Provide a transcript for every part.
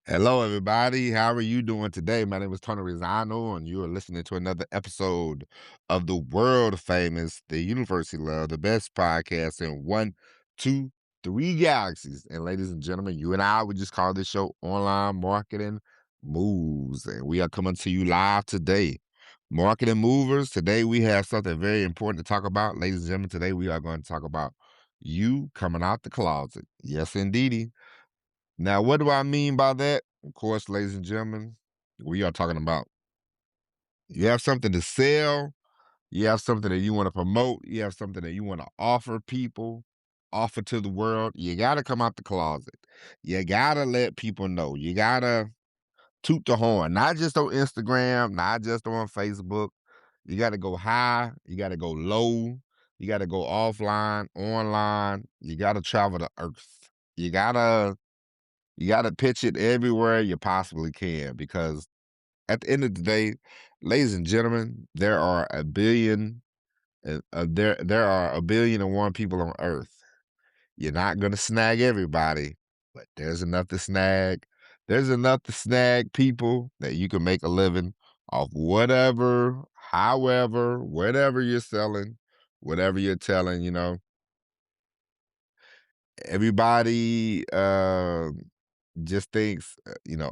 Hello, everybody. How are you doing today? My name is Tony Rizano, and you are listening to another episode of the world famous, the University Love, the best podcast in one, two, three galaxies. And ladies and gentlemen, you and I would just call this show Online Marketing Moves. And we are coming to you live today. Marketing Movers. Today we have something very important to talk about. Ladies and gentlemen, today we are going to talk about you coming out the closet. Yes, indeedy. Now, what do I mean by that? Of course, ladies and gentlemen, we are talking about you have something to sell, you have something that you want to promote, you have something that you want to offer people, offer to the world. You got to come out the closet. You got to let people know. You got to toot the horn, not just on Instagram, not just on Facebook. You got to go high, you got to go low, you got to go offline, online. You got to travel the earth. You got to you got to pitch it everywhere you possibly can because at the end of the day, ladies and gentlemen, there are a billion there are a billion and one people on earth. You're not going to snag everybody, but there's enough to snag. There's enough to snag people that you can make a living off whatever, however, whatever you're selling, whatever you're telling, everybody just thinks,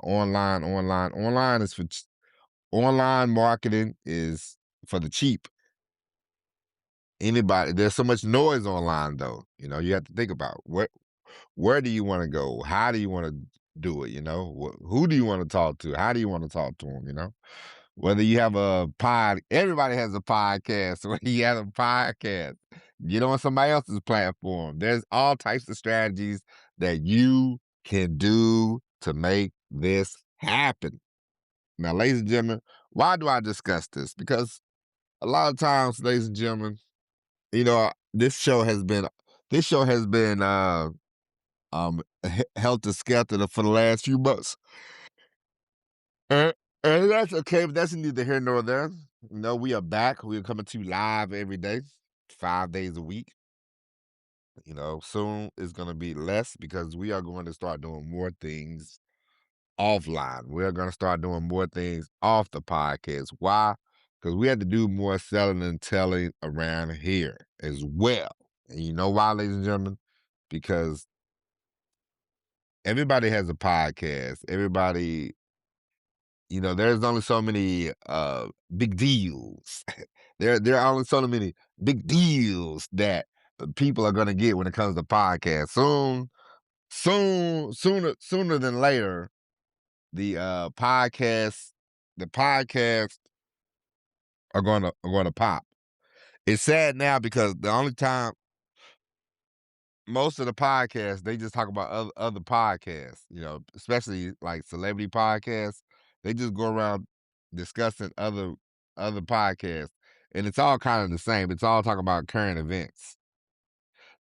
online is online marketing is for the cheap. Anybody, there's so much noise online though. You have to think about where do you want to go? How do you want to do it? Who do you want to talk to? How do you want to talk to them? Whether you have a everybody has a podcast. Whether you have a podcast, get on somebody else's platform. There's all types of strategies that you can do to make this happen. Now, ladies and gentlemen, why do I discuss this? Because a lot of times, ladies and gentlemen, this show has been helter skelter for the last few months. And, and that's okay, but that's neither here nor there. We are back. We are coming to you live every day, 5 days a week. Soon it's gonna be less because we are going to start doing more things offline. We're going to start doing more things off the podcast. Why? Because we had to do more selling and telling around here as well. And you know why, ladies and gentlemen? Because everybody has a podcast. Everybody, there's only so many big deals. There are only so many big deals that people are going to get when it comes to podcasts. Sooner than later, the podcasts are gonna pop. It's sad now because the only time most of the podcasts they just talk about other podcasts, especially like celebrity podcasts. They just go around discussing other podcasts, and it's all kind of the same. It's all talking about current events.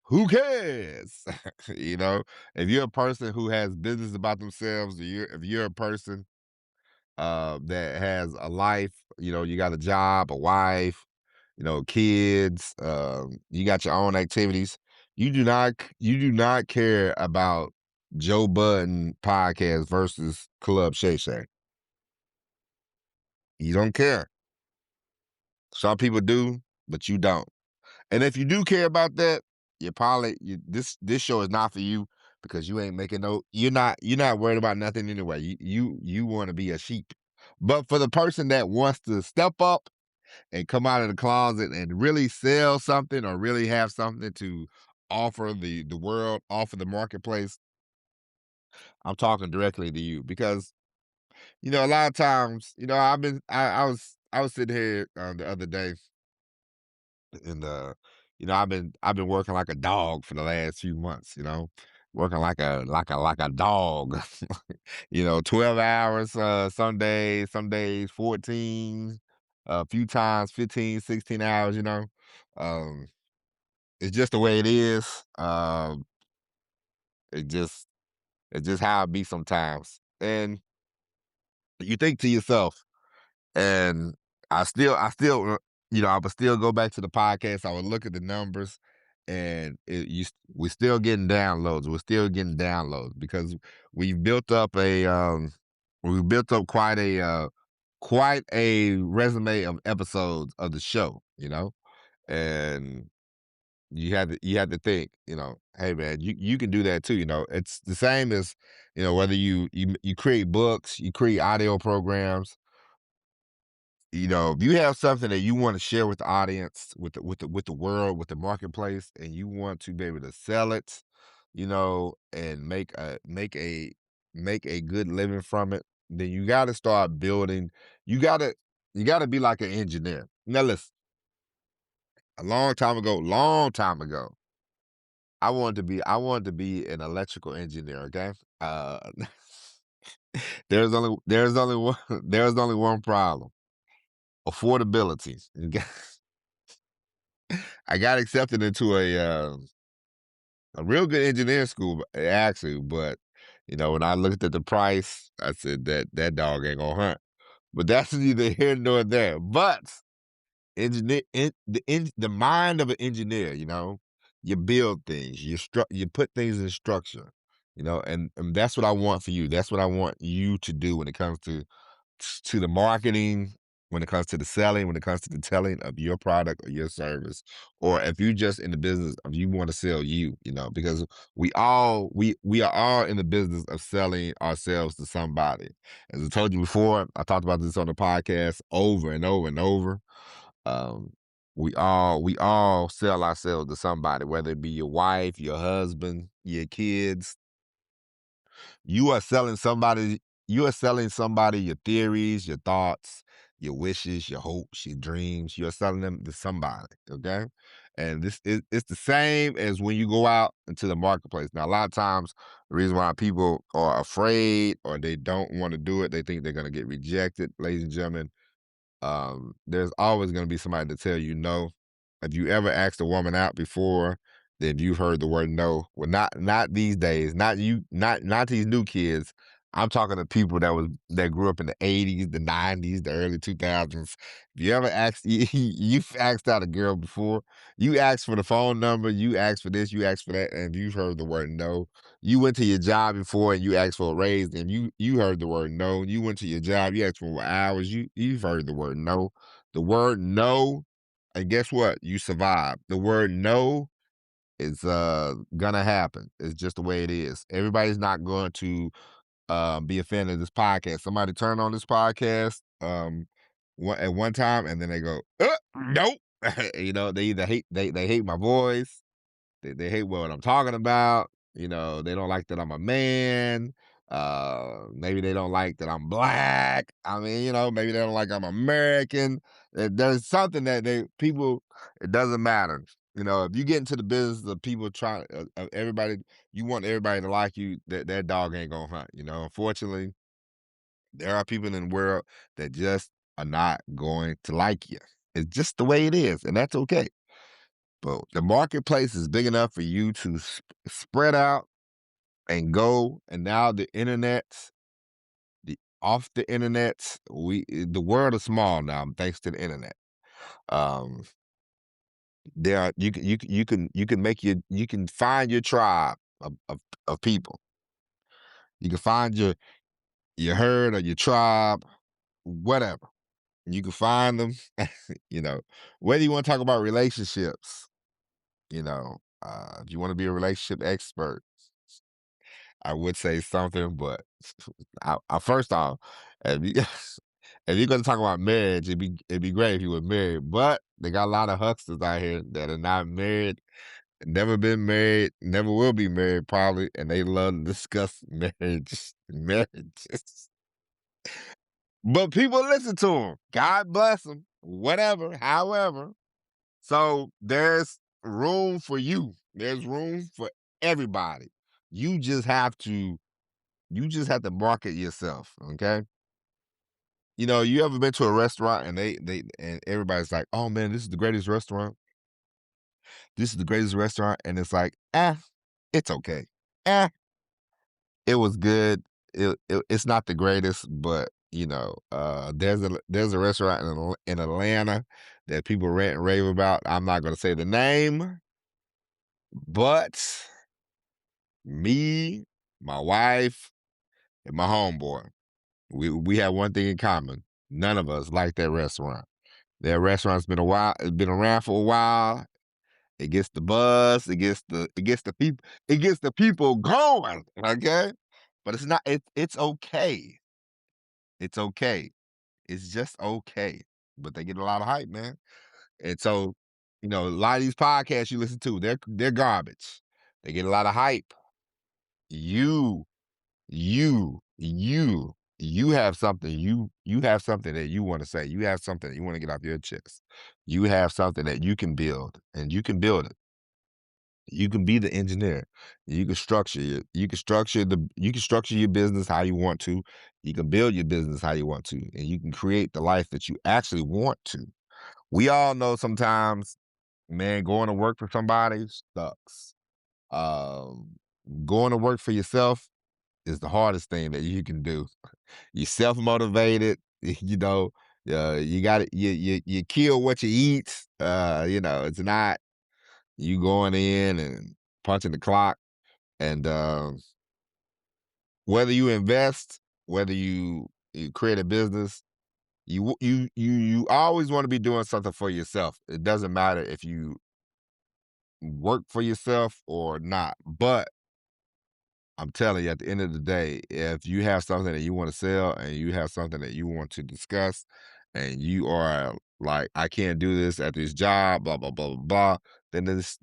Who cares? If you're a person who has business about themselves, if you're a person that has a life. You got a job, a wife, kids. You got your own activities. You do not care about Joe Budden podcast versus Club Shay Shay. You don't care. Some people do, but you don't. And if you do care about that, this show is not for you because you ain't making no. You're not worried about nothing anyway. You want to be a sheep. But for the person that wants to step up and come out of the closet and really sell something or really have something to offer the world, offer the marketplace, I'm talking directly to you because a lot of times, I was sitting here the other day and I've been working like a dog for the last few months, working like a dog. 12 hours some days 14, a few times 15, 16 hours, um it's just the way it is. It just it's just how it be sometimes. And you think to yourself, and I would still go back to the podcast. I would look at the numbers, and we still getting downloads. We're still getting downloads because we've built up a we built up quite a resume of episodes of the show, and you had to think, hey man, you can do that too. It's the same as whether you create books, you create audio programs. If you have something that you want to share with the audience, with the world, with the marketplace, and you want to be able to sell it, and make a good living from it, then you got to start building. You got to be like an engineer. Now listen, long time ago, I wanted to be an electrical engineer. Okay, uh, there's only one there's only one problem: affordability. I got accepted into a real good engineering school, actually, but when I looked at the price, I said that dog ain't gonna hunt. But that's neither here nor there. But the mind of an engineer, you build things, you put things in structure, and that's what I want for you. That's what I want you to do when it comes to the marketing, when it comes to the selling, when it comes to the telling of your product or your service, or if you just in the business of you want to sell because we are all in the business of selling ourselves to somebody. As I told you before, I talked about this on the podcast over and over and over. Um, we all sell ourselves to somebody, whether it be your wife, your husband, your kids. You are selling somebody you are selling somebody your theories, your thoughts, your wishes, your hopes, your dreams. You're selling them to somebody, okay? And it's the same as when you go out into the marketplace. Now, a lot of times, the reason why people are afraid or they don't want to do it, they think they're going to get rejected. Ladies and gentlemen, there's always going to be somebody to tell you no. If you ever asked a woman out before, then you've heard the word no. Well, not these days, not you, not these new kids. I'm talking to people that grew up in the '80s, the '90s, the early 2000s. If you ever asked, you've asked out a girl before, you asked for the phone number, you asked for this, you asked for that, and you've heard the word no. You went to your job before and you asked for a raise, and you heard the word no. You went to your job, you asked for more hours, you've heard the word no. The word no, and guess what? You survived. The word no is gonna happen. It's just the way it is. Everybody's not going to be a fan of this podcast. Somebody turn on this podcast at one time and then they go, nope. They either they hate my voice, they hate what I'm talking about. They don't like that I'm a man. Maybe they don't like that I'm black. I mean, maybe they don't like I'm American. There's something that it doesn't matter. If you get into the business of people trying, of everybody, you want everybody to like you, that dog ain't gonna hunt. Unfortunately, there are people in the world that just are not going to like you. It's just the way it is, and that's okay. But the marketplace is big enough for you to spread out and go. And now off the internet, the world is small now thanks to the internet. Um, there are, you can you can find your tribe of people. You can find your herd or your tribe, whatever. You can find them. you know, Whether you want to talk about relationships, if you want to be a relationship expert, I would say something, but first off, if you if you're gonna talk about marriage, it'd be great if you were married. But they got a lot of hucksters out here that are not married, never been married, never will be married, probably, and they love to discuss marriages. But people listen to them. God bless them. Whatever, however. So there's room for you. There's room for everybody. You just have to market yourself, okay? You ever been to a restaurant and and everybody's like, "Oh man, this is the greatest restaurant. This is the greatest restaurant." And it's like, it's okay. Eh, it was good. It's not the greatest, but there's a restaurant in Atlanta that people rant and rave about. I'm not gonna say the name, But me, my wife, and my homeboy, we have one thing in common. None of us like that restaurant. That restaurant's been a while. It's been around for a while. It gets the buzz. It gets the people going. Okay, but it's not. It's okay. It's okay. It's just okay. But they get a lot of hype, man. And so, a lot of these podcasts you listen to, they're garbage. They get a lot of hype. You, you have something. You have something that you want to say. You have something that you want to get off your chest. You have something that you can build, and you can build it. You can be the engineer. You can structure your business how you want to. You can build your business how you want to, and you can create the life that you actually want to. We all know sometimes, man, going to work for somebody sucks. Um, Going to work for yourself is the hardest thing that you can do. You self motivated, you know. You got it. You kill what you eat. It's not you going in and punching the clock. And whether you invest, whether you create a business, you always want to be doing something for yourself. It doesn't matter if you work for yourself or not. But I'm telling you, at the end of the day, if you have something that you want to sell and you have something that you want to discuss, and you are like, I can't do this at this job, blah blah blah blah blah, then it's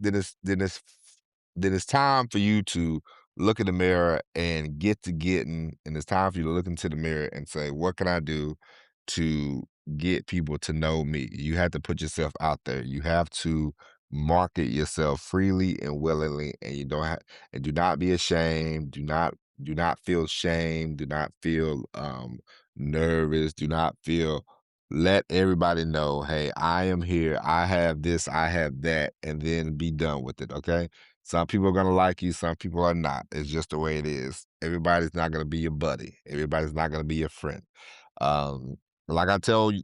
time for you to look in the mirror and get to getting, and it's time for you to look into the mirror and say, what can I do to get people to know me? You have to put yourself out there. You have to market yourself freely and willingly, and you don't have and do not be ashamed. Do not feel shame. Do not feel nervous. Do not feel Let everybody know, hey, I am here. I have this, I have that, and then be done with it. Okay. Some people are gonna like you, some people are not. It's just the way it is. Everybody's not gonna be your buddy. Everybody's not gonna be your friend. Um, like I told you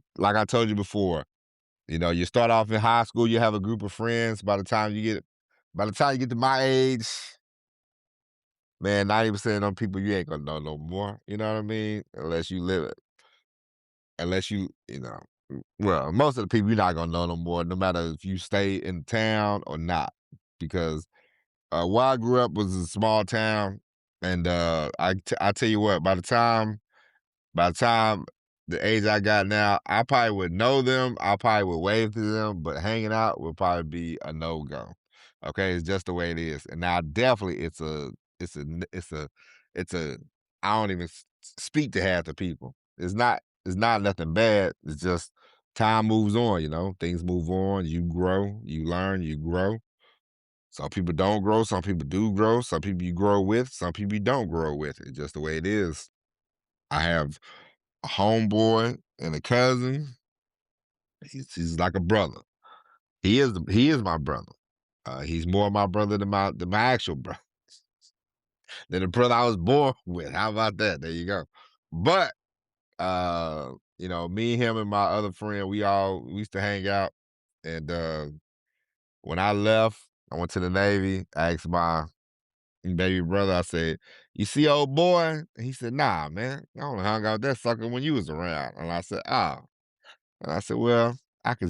before, you start off in high school, you have a group of friends. By the time you get to my age, man, 90% of them people you ain't gonna know no more. You know what I mean? Well, most of the people you're not gonna know no more, no matter if you stay in town or not. Because where I grew up was a small town, and I tell you what, by the time the age I got now, I probably would know them. I probably would wave to them, but hanging out would probably be a no go. Okay, it's just the way it is. And now, definitely, it's a. I don't even speak to half the people. It's not nothing bad. It's just time moves on. Things move on. You grow, you learn, you grow. Some people don't grow. Some people do grow. Some people you grow with. Some people you don't grow with. It's just the way it is. I have a homeboy and a cousin. He's like a brother. He is my brother. He's more my brother than my actual brother, than the brother I was born with. How about that? There you go. But me, him, and my other friend, we used to hang out. And when I left, I went to the Navy. I asked my baby brother, I said, "You see old boy?" And he said, "Nah, man. I only hung out with that sucker when you was around." And I said, "Oh." And I said, "Well, I could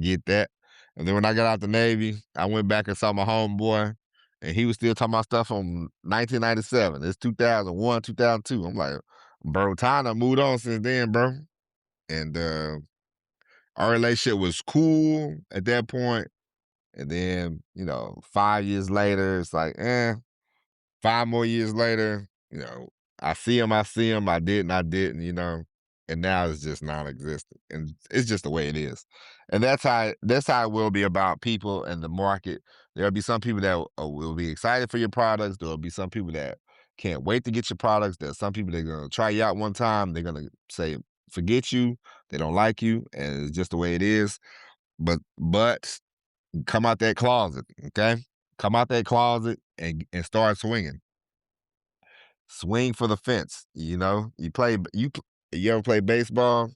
get that." And then when I got out the Navy, I went back and saw my homeboy, and he was still talking about stuff from 1997. It's 2001, 2002. I'm like, bro, time done moved on since then, bro. And our relationship was cool at that point. And then, 5 years later, it's like, 5 more years later, I see him, I didn't, and now it's just non-existent, and it's just the way it is, and that's how it will be about people and the market. There'll be some people that will be excited for your products. There'll be some people that can't wait to get your products. There's some people that are gonna try you out one time. They're gonna say forget you. They don't like you, and it's just the way it is. But come out that closet, okay? Come out that closet and start swinging. Swing for the fence. You ever play baseball?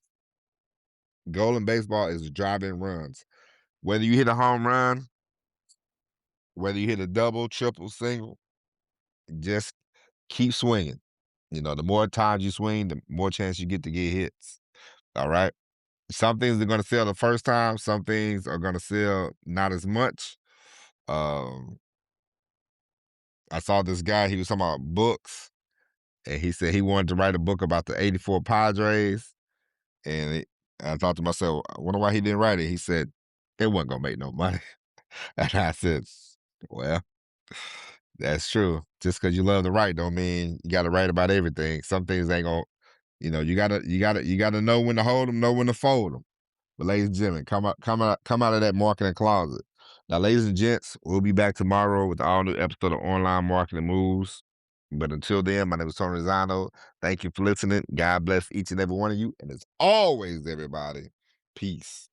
Goal in baseball is drive in runs. Whether you hit a home run whether you hit a double, triple, single, just keep swinging. You know, the more times you swing, the more chance you get to get hits. All right. Some things are going to sell the first time. Some things are going to sell not as much. Um, I saw this guy. He was talking about books, and he said he wanted to write a book about the '84 Padres. I thought to myself, I wonder why he didn't write it. He said it wasn't gonna make no money, and I said, well, that's true. Just because you love to write don't mean you got to write about everything. Some things ain't gonna, you gotta know when to hold them, know when to fold them. But ladies and gentlemen, come out of that marketing closet. Now, ladies and gents, we'll be back tomorrow with the all new episode of Online Marketing Moves. But until then, my name is Tony Rizzano. Thank you for listening. God bless each and every one of you. And as always, everybody, peace.